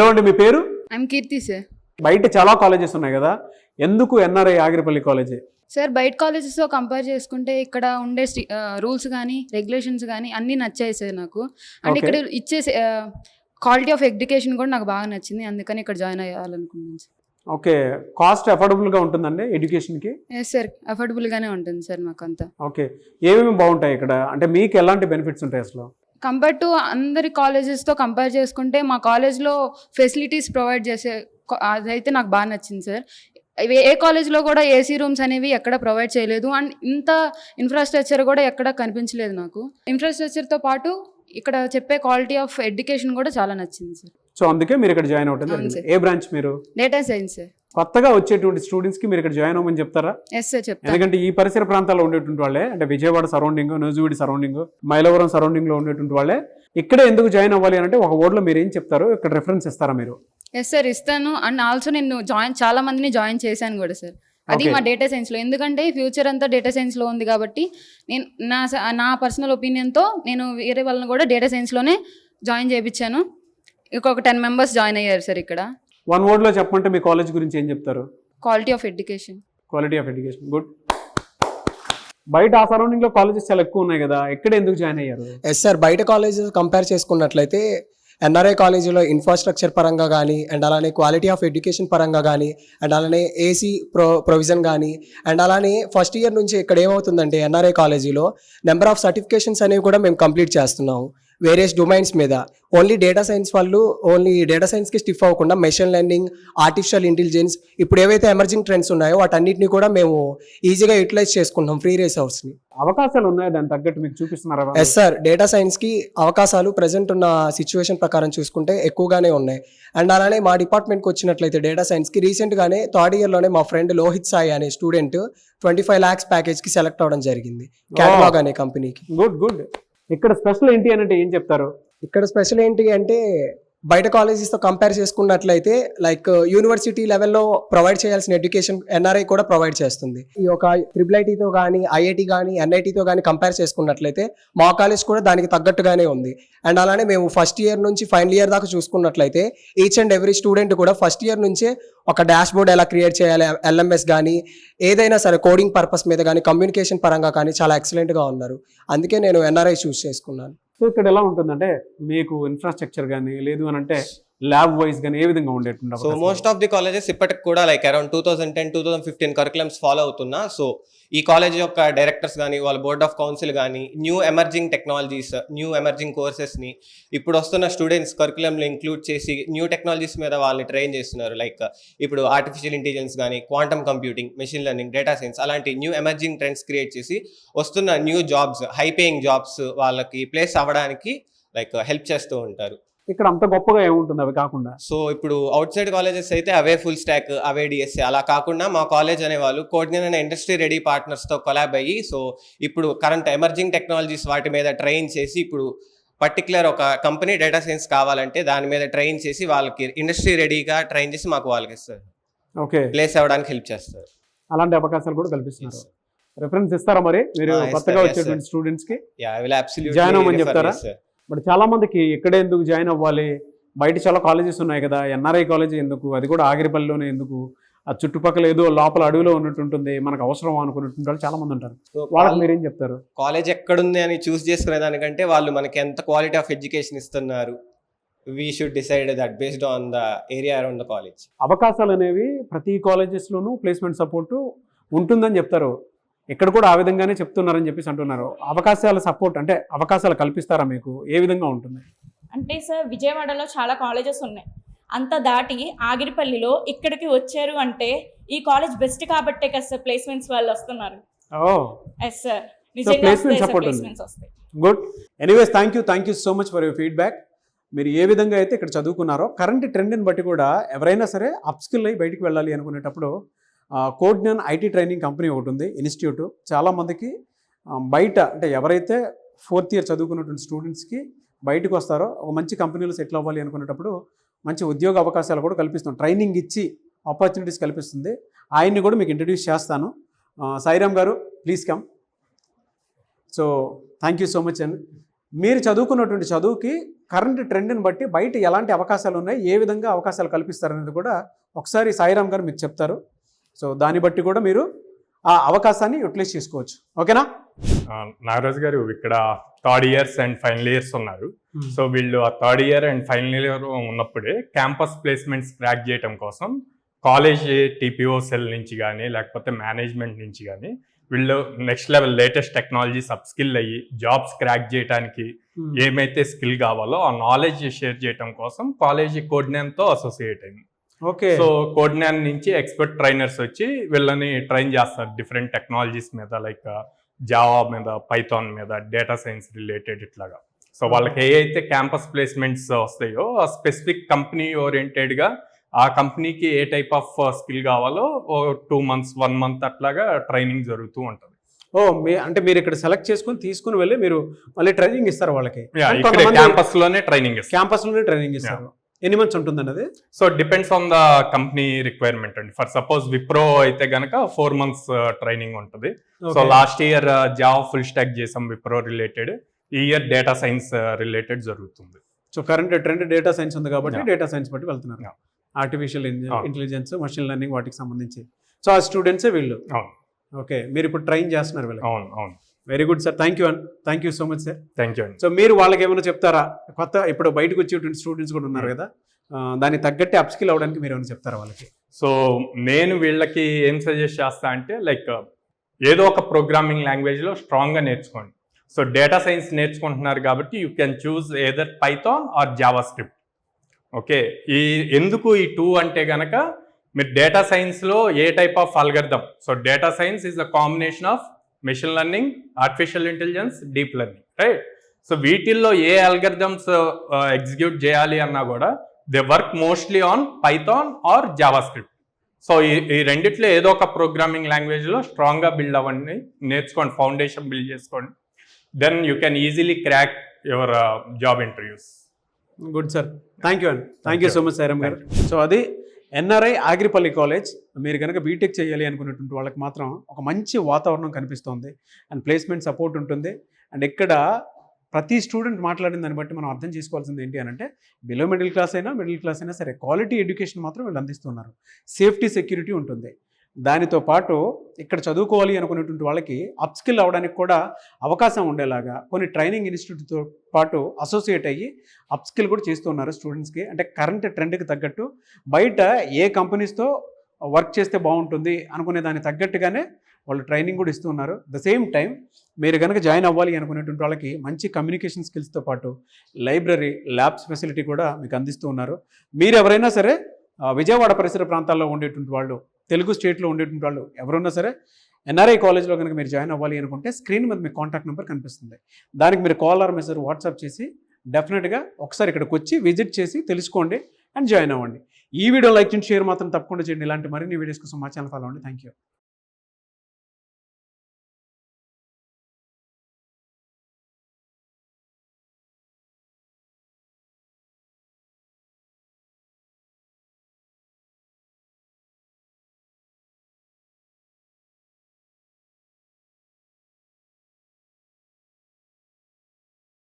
Hello అండి, మీ పేరు? I'm Keerthi sir. బయట చాలా కాలేజెస్ ఉన్నాయి కదా, ఎందుకు ఎన్ఆర్ఐ ఆగిరిపల్లి కాలేజే? సార్ బయట కాలేజెస్తో కంపేర్ చేసుకుంటే ఇక్కడ ఉండే రూల్స్ కానీ రెగ్యులేషన్స్ కానీ అన్నీ నచ్చాయి సార్ నాకు. అండ్ ఇక్కడ ఇచ్చే క్వాలిటీ ఆఫ్ ఎడ్యుకేషన్ కూడా నాకు బాగా నచ్చింది, అందుకని ఇక్కడ జాయిన్ అయ్యాలనుకున్నాను సార్. ఓకే, కాస్ట్ అఫోర్డబుల్గా ఉంటుందండి ఎడ్యుకేషన్కి? ఎస్ సార్, అఫోర్డబుల్గానే ఉంటుంది సార్ మాకు అంతా. ఓకే, ఏమేమి బాగుంటాయి ఇక్కడ, అంటే మీకు ఎలాంటి బెనిఫిట్స్ ఉంటాయి అసలు? కంపేర్ టు అందరి కాలేజెస్తో కంపేర్ చేసుకుంటే మా కాలేజ్లో ఫెసిలిటీస్ ప్రొవైడ్ చేసే అదైతే నాకు బాగా నచ్చింది సార్. ఏ కాలేజ్లో కూడా ఏసీ రూమ్స్ అనేవి ఎక్కడ ప్రొవైడ్ చేయలేదు, అండ్ ఇంత ఇన్ఫ్రాస్ట్రక్చర్ కూడా ఎక్కడ కనిపించలేదు నాకు. ఇన్ఫ్రాస్ట్రక్చర్తో పాటు ఇక్కడ చెప్పే క్వాలిటీ ఆఫ్ ఎడ్యుకేషన్ కూడా చాలా నచ్చింది సార్. సో అందుకే మీరు ఇక్కడ జాయిన్ అవుతుంది. ఏ బ్రాంచ్ మీరు? Data science sir. కొత్తగా వచ్చేటువంటి స్టూడెంట్స్కి మీరు ఇక్కడ జాయిన్ అవ్వమని చెప్తారా? ఎస్ సార్ చెప్తాను. ఎందుకంటే ఈ పరిసర ప్రాంతాల్లో ఉండేటువంటి వాళ్ళే, అంటే విజయవాడ సరౌండింగ్, నూజివీడి సరౌండింగ్, మైలవరం సరౌండింగ్లో ఉండేటువంటి వాళ్ళే ఇక్కడే ఎందుకు జాయిన్ అవ్వాలి అని అంటే ఒక వర్డ్లో మీరు ఏం చెప్తారు, ఇక్కడ రెఫరెన్స్ ఇస్తారా మీరు? ఎస్ సార్ ఇస్తాను, అండ్ ఆల్సో నేను చాలా మందిని జాయిన్ చేశాను కూడా సార్. అది మా డేటా సైన్స్లో, ఎందుకంటే ఫ్యూచర్ అంతా డేటా సైన్స్లో ఉంది కాబట్టి నేను నా పర్సనల్ ఒపీనియన్తో నేను వేరే వాళ్ళని కూడా డేటా సైన్స్లోనే జాయిన్ చేయించాను. ఇంకొక 10 మెంబర్స్ జాయిన్ అయ్యారు సార్ ఇక్కడ. వన్ వర్డ్లో చెప్పమంటే మీ కాలేజ్ గురించి ఏం చెప్తారు? Quality of education. Quality of education, good. బయట ఆ సరౌండింగ్ లో కాలేజెస్ చాలా ఎక్కువ ఉన్నాయి కదా, ఎక్కడ ఎందుకు జాయిన్ అయ్యారు? ఎస్ సార్, బయట కాలేజెస్ కంపేర్ చేసుకున్నట్లయితే ఎన్ఆర్ఐ కాలేజీలో ఇన్ఫ్రాస్ట్రక్చర్ పరంగా కానీ, అండ్ అలానే క్వాలిటీ ఆఫ్ ఎడ్యుకేషన్ పరంగా కానీ, అండ్ అలానే ఏసీ ప్రొవిజన్ కానీ, అండ్ అలానే ఫస్ట్ ఇయర్ నుంచి ఇక్కడ ఏమవుతుందంటే ఎన్ఆర్ఐ కాలేజీలో నెంబర్ ఆఫ్ సర్టిఫికేషన్స్ అనేవి కూడా మేము కంప్లీట్ చేస్తున్నాము వేరియస్ డొమైన్స్ మీద. ఓన్లీ డేటా సైన్స్ వాళ్ళు ఓన్లీ డేటా సైన్స్కి స్టిఫ్ అవ్వకుండా మెషిన్ లెర్నింగ్, ఆర్టిఫిషియల్ ఇంటెలిజెన్స్, ఇప్పుడు ఏవైతే ఎమర్జింగ్ ట్రెండ్స్ ఉన్నాయో వాటన్నిటిని కూడా మేము ఈజీగా యూటిలైజ్ చేసుకుంటాం ఫ్రీ రిసోర్స్ని. అవకాశాలు ఉన్నాయి, దాని తగ్గట్టు మీకు చూపిస్తున్నారా? ఎస్ సార్, డేటా సైన్స్కి అవకాశాలు ప్రజెంట్ ఉన్న సిచ్యువేషన్ ప్రకారం చూసుకుంటే ఎక్కువగానే ఉన్నాయి. అండ్ అలానే మా డిపార్ట్మెంట్కి వచ్చినట్లయితే డేటా సైన్స్కి రీసెంట్గానే థర్డ్ ఇయర్లోనే మా ఫ్రెండ్ లోహిత్ సాయి అనే స్టూడెంట్ 25 lakhs ప్యాకేజ్కి సెలెక్ట్ అవ్వడం జరిగింది క్యాటలాగ్ అనే కంపెనీకి. Good good. ఇక్కడ స్పెషల్ ఏంటి అంటే ఏం చెప్తారు? ఇక్కడ స్పెషల్ ఏంటి అంటే బయట కాలేజెస్తో కంపేర్ చేసుకున్నట్లయితే లైక్ యూనివర్సిటీ లెవెల్లో ప్రొవైడ్ చేయాల్సిన ఎడ్యుకేషన్ ఎన్ఆర్ఐ కూడా ప్రొవైడ్ చేస్తుంది. ఈ ఒక IIITతో కానీ, ఐఐటి కానీ, ఎన్ఐటితో కానీ కంపేర్ చేసుకున్నట్లయితే మా కాలేజ్ కూడా దానికి తగ్గట్టుగానే ఉంది. అండ్ అలానే మేము ఫస్ట్ ఇయర్ నుంచి ఫైనల్ ఇయర్ దాకా చూసుకున్నట్లయితే ఈచ్ అండ్ ఎవ్రీ స్టూడెంట్ కూడా ఫస్ట్ ఇయర్ నుంచే ఒక డాష్ బోర్డ్ ఎలా క్రియేట్ చేయాలి, LMS కానీ, ఏదైనా సరే కోడింగ్ పర్పస్ మీద కానీ, కమ్యూనికేషన్ పరంగా కానీ చాలా ఎక్సలెంట్గా ఉన్నారు. అందుకే నేను ఎన్ఆర్ఐ చూస్ చేసుకున్నాను. సో ఇక్కడ ఎలా ఉంటుందంటే మీకు ఇన్ఫ్రాస్ట్రక్చర్ కానీ, లేదు అని అంటే ల్యాబ్ వైజ్ కానీ ఏ విధంగా ఉండేటువంటి? So most of the colleges ఇప్పటికి కూడా లైక్ అరౌండ్ 2010-2015 కరికులమ్స్ ఫాలో అవుతున్నా. సో ఈ కాలేజ్ యొక్క డైరెక్టర్స్ కానీ, వాళ్ళ బోర్డ్ ఆఫ్ కౌన్సిల్ కానీ new emerging technologies, new emerging కోర్సెస్ని ఇప్పుడు వస్తున్న స్టూడెంట్స్ కరికులంలో ఇంక్లూడ్ చేసి న్యూ టెక్నాలజీస్ మీద వాళ్ళని ట్రైన్ చేస్తున్నారు. లైక్ ఇప్పుడు ఆర్టిఫిషియల్ ఇంటెలిజెన్స్ కానీ, quantum computing, machine learning, data science అలాంటి న్యూ ఎమర్జింగ్ ట్రెండ్స్ క్రియేట్ చేసి వస్తున్న new jobs, high paying jobs వాళ్ళకి ప్లేస్ అవ్వడానికి లైక్ హెల్ప్ చేస్తూ ఉంటారు. ఇక్కడ అంత గొప్పగా ఏముంటుంది అవి కాకుండా? సో ఇప్పుడు అవుట్ సైడ్ కాలేజెస్ అయితే అవే ఫుల్ స్టాక్, అవే డిఎస్ఏ, అలా కాకుండా మా కాలేజ్ అనేవాళ్ళు కోడిన అనే ఇండస్ట్రీ రెడీ పార్ట్నర్స్తో కొలాబ్ అయ్యి సో ఇప్పుడు కరెంట్ ఎమర్జింగ్ టెక్నాలజీస్ వాటి మీద ట్రైన్ చేసి ఇప్పుడు పర్టికులర్ ఒక కంపెనీ డేటా సైన్స్ కావాలంటే దాని మీద ట్రైన్ చేసి వాళ్ళకి ఇండస్ట్రీ రెడీగా ట్రైన్ చేసి మాకు వాళ్ళకి ఇస్తారు. ఓకే, ప్లేస్ అవ్వడానికి హెల్ప్ చేస్తారు. అలాంటి అవకాశాలు కూడా కల్పిస్తున్నారు. రెఫరెన్స్ ఇస్తారా మరి మీరు కొత్తగా వచ్చేటువంటి స్టూడెంట్స్ కి? జాయిన్ అవ్వమని చెప్తారా? బట్ చాలా మందికి ఎక్కడ ఎందుకు జాయిన్ అవ్వాలి, బయట చాలా కాలేజెస్ ఉన్నాయి కదా, ఎన్ఆర్ఐ కాలేజ్ ఎందుకు, అది కూడా ఆగిరిపల్లిలోనే ఎందుకు, ఆ చుట్టుపక్కల ఏదో లోపల అడవిలో ఉన్నట్టుంటుంది, మనకు అవసరం అనుకున్నటువంటి వాళ్ళు చాలా మంది ఉంటారు. వాళ్ళకి మీరేం చెప్తారు? కాలేజ్ ఎక్కడుంది అని చూస్ చేసుకునే దానికంటే వాళ్ళు మనకి ఎంత క్వాలిటీ ఆఫ్ ఎడ్యుకేషన్ ఇస్తున్నారు, we should decide that based on the area around the college. అవకాశాలు అనేవి ప్రతి కాలేజెస్లోనూ ప్లేస్మెంట్ సపోర్టు ఉంటుందని చెప్తారు. ఇక్కడ కూడా ఆ విధంగానే చెప్తున్నారని చెప్పేసి అంటున్నారు. అవకాశాల సపోర్ట్ అంటే అవకాశాలు కల్పిస్తారా మీకు? ఏ విధంగా ఉంటుంది అంటే సార్ విజయవాడలో చాలా కాలేజెస్ ఉన్నాయి, అంత దాటి ఆగిరిపల్లిలో ఇక్కడికి వచ్చారు అంటే ఈ కాలేజ్ బెస్ట్ కాబట్టే కదా సార్ ప్లేస్మెంట్స్ వాళ్ళు వస్తున్నారు. ఎస్ సార్, ప్లేస్మెంట్స్ వస్తాయి. Good. Anyways thank you so much for your feedback. మీరు ఏ విధంగా అయితే ఇక్కడ చదువుకున్నారో కరెంట్ ట్రెండ్ని బట్టి కూడా ఎవరైనా సరే అప్స్కిల్ అయ్యి బయటికి వెళ్ళాలి అనుకునేటప్పుడు కోడ్జ్ఞాన్ ఐటీ ట్రైనింగ్ కంపెనీ ఒకటి ఉంది, ఇన్స్టిట్యూట్. చాలామందికి బయట అంటే ఎవరైతే 4th ఇయర్ చదువుకున్నటువంటి స్టూడెంట్స్కి బయటకు వస్తారో ఒక మంచి కంపెనీలో సెటిల్ అవ్వాలి అనుకునేటప్పుడు మంచి ఉద్యోగ అవకాశాలు కూడా కల్పిస్తాం, ట్రైనింగ్ ఇచ్చి ఆపర్చునిటీస్ కల్పిస్తుంది. ఆయన్ని కూడా మీకు ఇంట్రడ్యూస్ చేస్తాను. సాయిరామ్ గారు, please come. So thank you so much అండి. మీరు చదువుకున్నటువంటి చదువుకి కరెంట్ ట్రెండ్ని బట్టి బయట ఎలాంటి అవకాశాలు ఉన్నాయి, ఏ విధంగా అవకాశాలు కల్పిస్తారనేది కూడా ఒకసారి సాయిరామ్ గారు మీకు చెప్తారు. సో దాన్ని బట్టి కూడా మీరు ఆ అవకాశాన్ని యూటిలైజ్ చేసుకోవచ్చు. ఓకేనా? నాగరాజు గారు ఇక్కడ third years and final years ఉన్నారు. సో వీళ్ళు ఆ third year and final year ఉన్నప్పుడే క్యాంపస్ ప్లేస్మెంట్స్ క్రాక్ చేయడం కోసం కాలేజ్ టీపీఓ సెల్ నుంచి కానీ లేకపోతే మేనేజ్మెంట్ నుంచి కానీ వీళ్ళు next level latest technologies upskill అయ్యి జాబ్స్ క్రాక్ చేయడానికి ఏమైతే స్కిల్ కావాలో ఆ నాలెడ్జ్ షేర్ చేయడం కోసం కాలేజ్ కోడ్నాన్తో అసోసియేట్ అయింది. ఓకే. సో కోడ్నాన్ నుంచి ఎక్స్పర్ట్ ట్రైనర్స్ వచ్చి వీళ్ళని ట్రైన్ చేస్తారు డిఫరెంట్ టెక్నాలజీస్ మీద, లైక్ జావా మీద, పైథాన్ మీద, డేటా సైన్స్ రిలేటెడ్ ఇట్లాగా. సో వాళ్ళకి ఏ అయితే క్యాంపస్ ప్లేస్మెంట్స్ వస్తాయో ఆ స్పెసిఫిక్ కంపెనీ ఓరియంటెడ్గా ఆ కంపెనీకి ఏ టైప్ ఆఫ్ స్కిల్ కావాలో 2 months 1 month అట్లాగా ట్రైనింగ్ జరుగుతూ ఉంటుంది. అంటే మీరు ఇక్కడ సెలెక్ట్ చేసుకుని తీసుకుని వెళ్ళి మీరు మళ్ళీ ట్రైనింగ్ ఇస్తారు వాళ్ళకి. క్యాంపస్ లోనే ట్రైనింగ్ ఇస్తారు. క్యాంపస్ లోనే ట్రైనింగ్ ఇస్తారు. ఎన్ని మంత్స్ ఉంటుందండి అది? So depends on the company requirement అండి. ఫర్ సపోజ్ విప్రో అయితే గనక 4 months ట్రైనింగ్ ఉంటుంది. So last year Java full stock చేసాం విప్రో రిలేటెడ్, ఈ ఇయర్ డేటా సైన్స్ రిలేటెడ్ జరుగుతుంది. So current trend data science ఉంది కాబట్టి డేటా సైన్స్ బట్టి వెళ్తున్నారు. ఆర్టిఫిషియల్ ఇంటెలిజెన్స్, మెషిన్ లెర్నింగ్ వాటికి సంబంధించి. సో ఆ స్టూడెంట్సే వీళ్ళు. ఓకే, మీరు ఇప్పుడు ట్రైన్ చేస్తున్నారు వీళ్ళు. అవును. Very good sir, thank you so much sir. Thank you. So మీరు వాళ్ళకి ఏమైనా చెప్తారా? కొత్త ఇప్పుడు బయటకు వచ్చేటువంటి స్టూడెంట్స్ కూడా ఉన్నారు కదా, దానికి తగ్గట్టు అప్స్కిల్ అవ్వడానికి మీరు ఏమైనా చెప్తారా వాళ్ళకి? సో నేను వీళ్ళకి ఏం సజెస్ట్ చేస్తా అంటే లైక్ ఏదో ఒక ప్రోగ్రామింగ్ లాంగ్వేజ్లో స్ట్రాంగ్గా నేర్చుకోండి. సో డేటా సైన్స్ నేర్చుకుంటున్నారు కాబట్టి you can choose either Python or JavaScript. Okay, ఎందుకు ఈ 2 అంటే కనుక మీరు డేటా సైన్స్లో ఏ type of algorithm, so data science is a combination of machine learning, artificial intelligence, deep learning, right? So వీటిల్లో ఏ అల్గరిథమ్స్ ఎగ్జిక్యూట్ చేయాలి అన్నా కూడా they work mostly on Python or JavaScript. So ఈ రెండిట్లో ఏదో ఒక ప్రోగ్రామింగ్ లాంగ్వేజ్లో స్ట్రాంగ్గా బిల్డ్ అవ్వండి, నేర్చుకోండి, ఫౌండేషన్ బిల్డ్ చేసుకోండి. Then you can easily crack your job interviews. Good sir, thank you so much Sairam garu. So అది ఎన్ఆర్ఐ ఆగిరిపల్లి కాలేజ్. మీరు కనుక బీటెక్ చేయాలి అనుకున్నటువంటి వాళ్ళకి మాత్రం ఒక మంచి వాతావరణం కనిపిస్తుంది అండ్ ప్లేస్మెంట్ సపోర్ట్ ఉంటుంది. అండ్ ఇక్కడ ప్రతి స్టూడెంట్ మాట్లాడిన దాన్ని బట్టి మనం అర్థం చేసుకోవాల్సింది ఏంటి అని అంటే, బిలో మిడిల్ క్లాస్ అయినా సరే క్వాలిటీ ఎడ్యుకేషన్ మాత్రం వీళ్ళు అందిస్తున్నారు. సేఫ్టీ, సెక్యూరిటీ ఉంటుంది. దానితో పాటు ఇక్కడ చదువుకోవాలి అనుకునేటువంటి వాళ్ళకి అప్స్కిల్ అవ్వడానికి కూడా అవకాశం ఉండేలాగా కొన్ని ట్రైనింగ్ ఇన్స్టిట్యూట్తో పాటు అసోసియేట్ అయ్యి అప్స్కిల్ కూడా చేస్తున్నారు స్టూడెంట్స్కి. అంటే కరెంట్ ట్రెండ్కి తగ్గట్టు బయట ఏ కంపెనీస్తో వర్క్ చేస్తే బాగుంటుంది అనుకునే దానికి తగ్గట్టుగానే వాళ్ళు ట్రైనింగ్ కూడా ఇస్తున్నారు. ద సేమ్ టైం మీరు కనుక జాయిన్ అవ్వాలి అనుకునేటువంటి వాళ్ళకి మంచి కమ్యూనికేషన్ స్కిల్స్తో పాటు లైబ్రరీ, ల్యాబ్స్ ఫెసిలిటీ కూడా మీకు అందిస్తూ ఉన్నారు. మీరు ఎవరైనా సరే విజయవాడ పరిసర ప్రాంతాల్లో ఉండేటువంటి వాళ్ళు, తెలుగు స్టేట్లో ఉండేటువంటి వాళ్ళు ఎవరున్నా సరే ఎన్ఆర్ఐ కాలేజ్లో కనుక మీరు జాయిన్ అవ్వాలి అనుకుంటే స్క్రీన్ మీద మీకు కాంటాక్ట్ నెంబర్ కనిపిస్తుంది. దానికి మీరు కాల్ ఆర్ మెసేజ్ వాట్సాప్ చేసి డెఫినెట్గా ఒకసారి ఇక్కడికి వచ్చి విజిట్ చేసి తెలుసుకోండి అండ్ జాయిన్ అవ్వండి. ఈ వీడియో లైక్ చేయండి, షేర్ మాత్రం తప్పకుండా చేయండి. ఇలాంటి మరిన్ని వీడియోస్ కోసం మా ఛానల్ ఫాలో అవ్వండి. Thank you.